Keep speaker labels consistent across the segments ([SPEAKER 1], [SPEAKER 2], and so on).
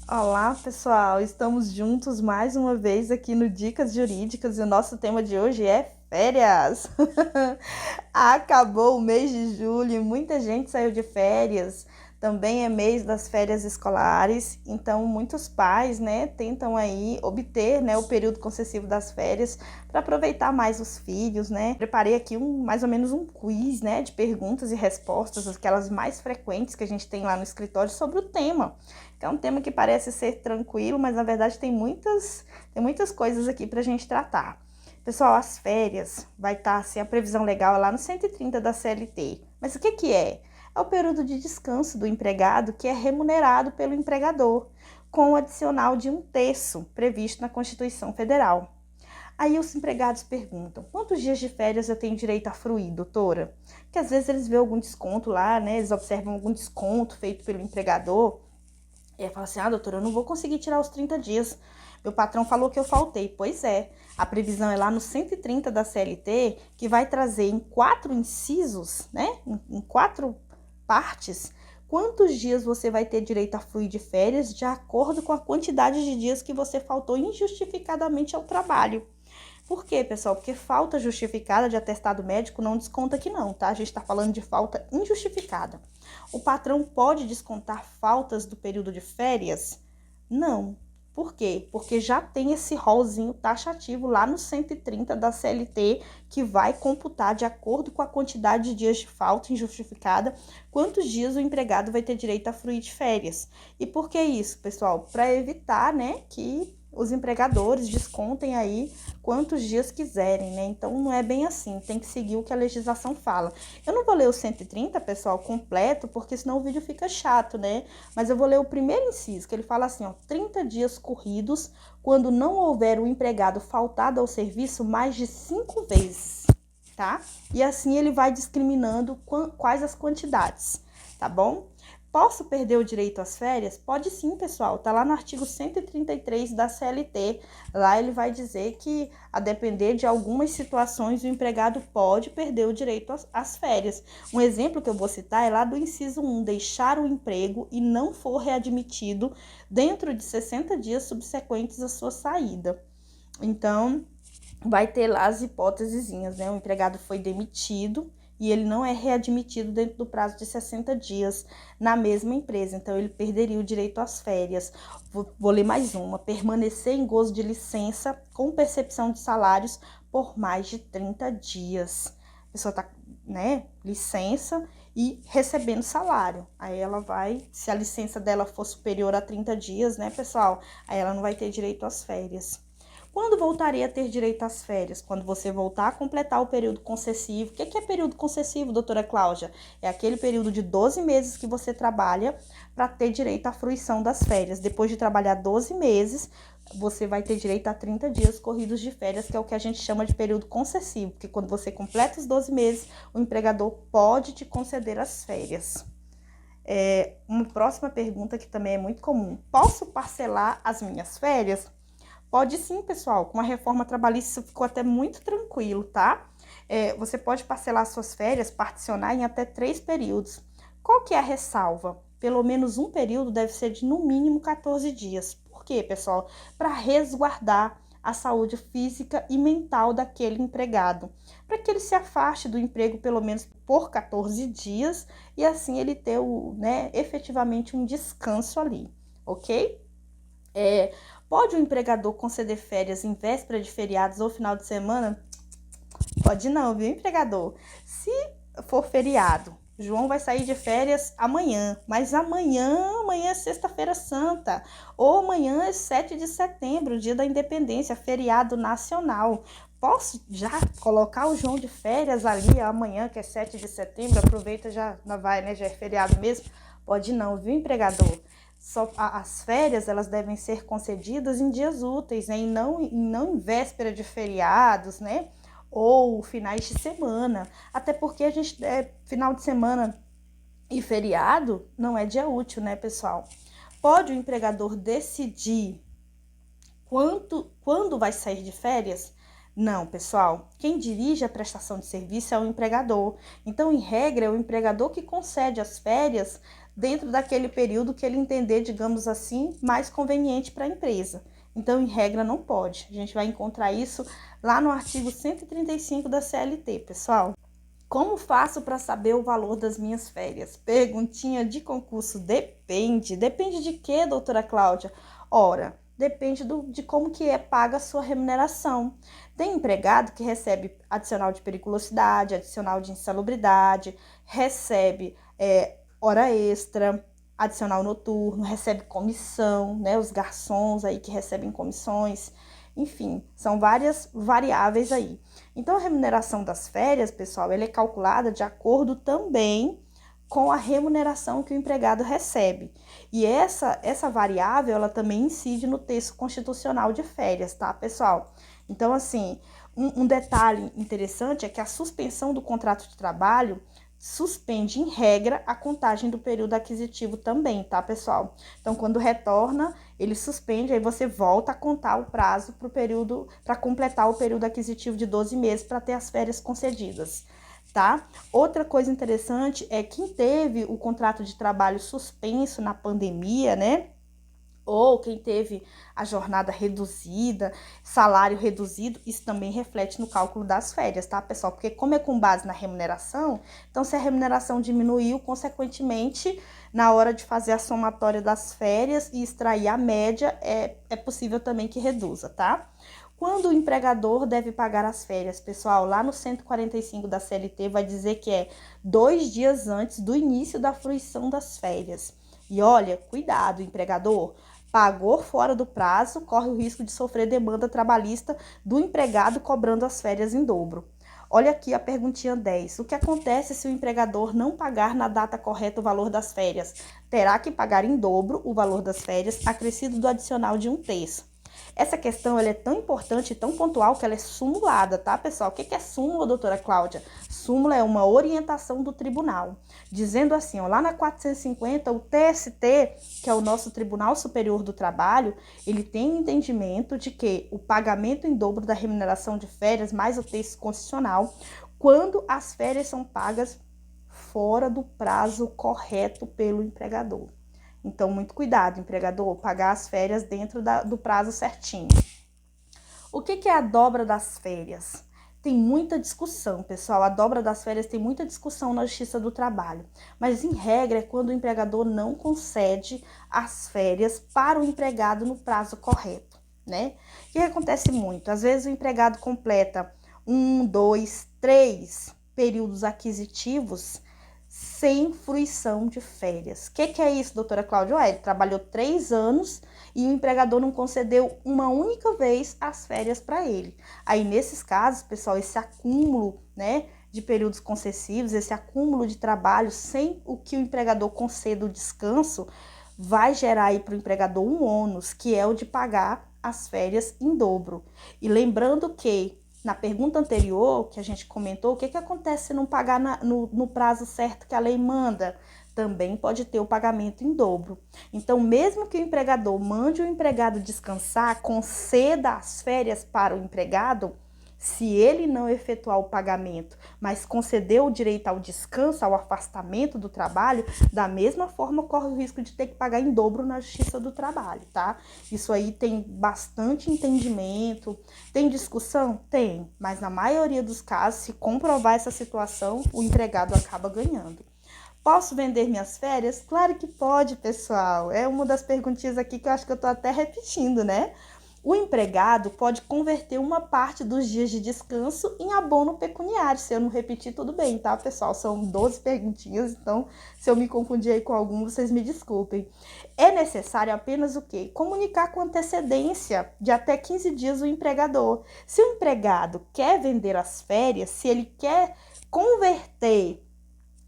[SPEAKER 1] Olá, pessoal! Estamos juntos mais uma vez aqui no Dicas Jurídicas e o nosso tema de hoje é férias. Acabou o mês de julho e muita gente saiu de férias. Também é mês das férias escolares, então muitos pais, tentam aí obter, o período concessivo das férias para aproveitar mais os filhos, Preparei aqui mais ou menos um quiz, de perguntas e respostas, aquelas mais frequentes que a gente tem lá no escritório sobre o tema. Que é um tema que parece ser tranquilo, mas na verdade tem muitas coisas aqui para a gente tratar. Pessoal, as férias vai estar assim, a previsão legal é lá no 130 da CLT. Mas o que é? É o período de descanso do empregado que é remunerado pelo empregador, com o adicional de 1/3 previsto na Constituição Federal. Aí os empregados perguntam, quantos dias de férias eu tenho direito a fruir, doutora? Porque às vezes eles vêem algum desconto lá, eles observam algum desconto feito pelo empregador, e aí fala assim, doutora, eu não vou conseguir tirar os 30 dias. Meu patrão falou que eu faltei. Pois é, a previsão é lá no 130 da CLT, que vai trazer em 4 incisos, em 4 partes, quantos dias você vai ter direito a fruir de férias de acordo com a quantidade de dias que você faltou injustificadamente ao trabalho. Por quê, pessoal? Porque falta justificada de atestado médico não desconta aqui não, tá? A gente tá falando de falta injustificada. O patrão pode descontar faltas do período de férias? Não. Por quê? Porque já tem esse rolzinho taxativo lá no 130 da CLT, que vai computar de acordo com a quantidade de dias de falta injustificada, quantos dias o empregado vai ter direito a fruir de férias. E por que isso, pessoal? Para evitar, que os empregadores descontem aí quantos dias quiserem, Então, não é bem assim, tem que seguir o que a legislação fala. Eu não vou ler o 130, pessoal, completo, porque senão o vídeo fica chato, Mas eu vou ler o primeiro inciso, que ele fala assim, 30 dias corridos, quando não houver o empregado faltado ao serviço mais de 5 vezes, tá? E assim ele vai discriminando quais as quantidades, tá bom? Posso perder o direito às férias? Pode sim, pessoal. Tá lá no artigo 133 da CLT. Lá ele vai dizer que, a depender de algumas situações, o empregado pode perder o direito às férias. Um exemplo que eu vou citar é lá do inciso 1, deixar o emprego e não for readmitido dentro de 60 dias subsequentes à sua saída. Então, vai ter lá as hipótesezinhas, O empregado foi demitido e ele não é readmitido dentro do prazo de 60 dias na mesma empresa, então ele perderia o direito às férias. Vou ler mais uma. Permanecer em gozo de licença com percepção de salários por mais de 30 dias. A pessoa está, licença e recebendo salário. Aí ela vai, se a licença dela for superior a 30 dias, pessoal? Aí ela não vai ter direito às férias. Quando voltaria a ter direito às férias? Quando você voltar a completar o período concessivo. O que é período concessivo, doutora Cláudia? É aquele período de 12 meses que você trabalha para ter direito à fruição das férias. Depois de trabalhar 12 meses, você vai ter direito a 30 dias corridos de férias, que é o que a gente chama de período concessivo, porque quando você completa os 12 meses, o empregador pode te conceder as férias. Uma próxima pergunta que também é muito comum. Posso parcelar as minhas férias? Pode sim, pessoal. Com a reforma trabalhista isso ficou até muito tranquilo, tá? Você pode parcelar suas férias, particionar em até 3 períodos. Qual que é a ressalva? Pelo menos um período deve ser de no mínimo 14 dias. Por quê, pessoal? Para resguardar a saúde física e mental daquele empregado, para que ele se afaste do emprego pelo menos por 14 dias e assim ele ter efetivamente um descanso ali, ok? Pode o empregador conceder férias em véspera de feriados ou final de semana? Pode não, viu, empregador? Se for feriado, João vai sair de férias amanhã, mas amanhã é sexta-feira santa, ou amanhã é 7 de setembro, dia da independência, feriado nacional. Posso já colocar o João de férias ali amanhã, que é 7 de setembro, aproveita, já vai, já é feriado mesmo? Pode não, viu, empregador? As férias elas devem ser concedidas em dias úteis, e não em véspera de feriados, ou finais de semana, até porque a gente final de semana e feriado não é dia útil, pessoal? Pode o empregador decidir quando vai sair de férias? Não, pessoal, quem dirige a prestação de serviço é o empregador. Então, em regra, é o empregador que concede as férias dentro daquele período que ele entender, digamos assim, mais conveniente para a empresa. Então, em regra, não pode. A gente vai encontrar isso lá no artigo 135 da CLT, pessoal. Como faço para saber o valor das minhas férias? Perguntinha de concurso. Depende. Depende de quê, doutora Cláudia? Ora, depende de como que é paga a sua remuneração. Tem empregado que recebe adicional de periculosidade, adicional de insalubridade, recebe hora extra, adicional noturno, recebe comissão, né? Os garçons aí que recebem comissões. Enfim, são várias variáveis aí. Então, a remuneração das férias, pessoal, ela é calculada de acordo também com a remuneração que o empregado recebe. E essa variável, ela também incide no texto constitucional de férias, tá, pessoal? Então, assim, um detalhe interessante é que a suspensão do contrato de trabalho suspende, em regra, a contagem do período aquisitivo também, tá, pessoal? Então, quando retorna, ele suspende, aí você volta a contar o prazo para o período, para completar o período aquisitivo de 12 meses para ter as férias concedidas, tá? Outra coisa interessante é quem teve o contrato de trabalho suspenso na pandemia, né? Ou quem teve a jornada reduzida, salário reduzido, isso também reflete no cálculo das férias, tá, pessoal? Porque como é com base na remuneração, então se a remuneração diminuiu, consequentemente, na hora de fazer a somatória das férias e extrair a média, é possível também que reduza, tá? Quando o empregador deve pagar as férias, pessoal, lá no 145 da CLT vai dizer que é 2 dias antes do início da fruição das férias. E olha, cuidado, empregador, pagou fora do prazo, corre o risco de sofrer demanda trabalhista do empregado cobrando as férias em dobro. Olha aqui a perguntinha 10. O que acontece se o empregador não pagar na data correta o valor das férias? Terá que pagar em dobro o valor das férias, acrescido do adicional de 1/3. Essa questão ela é tão importante e tão pontual que ela é sumulada, tá, pessoal? O que é súmula, doutora Cláudia? Súmula é uma orientação do tribunal, dizendo assim, ó, lá na 450, o TST, que é o nosso Tribunal Superior do Trabalho, ele tem o entendimento de que o pagamento em dobro da remuneração de férias, mais o texto constitucional, quando as férias são pagas fora do prazo correto pelo empregador. Então, muito cuidado, empregador, pagar as férias dentro do prazo certinho. O que é a dobra das férias? Tem muita discussão, pessoal. A dobra das férias tem muita discussão na Justiça do Trabalho. Mas, em regra, é quando o empregador não concede as férias para o empregado no prazo correto, né? O que acontece muito? Às vezes, o empregado completa 1, 2, 3 períodos aquisitivos sem fruição de férias. O que é isso, doutora Cláudia? Ele trabalhou 3 anos e o empregador não concedeu uma única vez as férias para ele. Aí, nesses casos, pessoal, esse acúmulo, né, de períodos concessivos, esse acúmulo de trabalho sem o que o empregador conceda o descanso, vai gerar aí para o empregador um ônus, que é o de pagar as férias em dobro. E lembrando que na pergunta anterior, que a gente comentou, o que acontece se não pagar no prazo certo que a lei manda? Também pode ter o pagamento em dobro. Então, mesmo que o empregador mande o empregado descansar, conceda as férias para o empregado, se ele não efetuar o pagamento, mas conceder o direito ao descanso, ao afastamento do trabalho, da mesma forma corre o risco de ter que pagar em dobro na Justiça do Trabalho, tá? Isso aí tem bastante entendimento. Tem discussão? Tem, mas na maioria dos casos, se comprovar essa situação, o empregado acaba ganhando. Posso vender minhas férias? Claro que pode, pessoal. É uma das perguntinhas aqui que eu acho que eu tô até repetindo, né? O empregado pode converter uma parte dos dias de descanso em abono pecuniário. Se eu não repetir, tudo bem, tá, pessoal? São 12 perguntinhas, então se eu me confundir aí com algum, vocês me desculpem. É necessário apenas o quê? Comunicar com antecedência de até 15 dias o empregador. Se o empregado quer vender as férias, se ele quer converter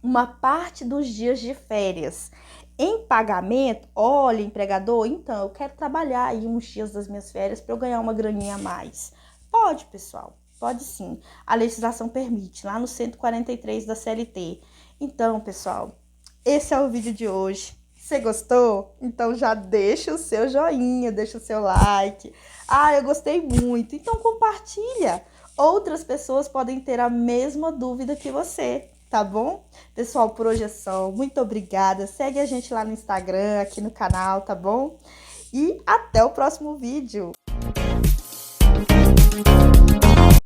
[SPEAKER 1] uma parte dos dias de férias em pagamento, olha, empregador, então eu quero trabalhar aí uns dias das minhas férias para eu ganhar uma graninha a mais. Pode, pessoal, pode sim. A legislação permite, lá no 143 da CLT. Então, pessoal, esse é o vídeo de hoje. Você gostou? Então já deixa o seu joinha, deixa o seu like. Ah, eu gostei muito. Então compartilha. outras pessoas podem ter a mesma dúvida que você, tá bom? Pessoal, por hoje é só. Muito obrigada. Segue a gente lá no Instagram, aqui no canal, tá bom? E até o próximo vídeo.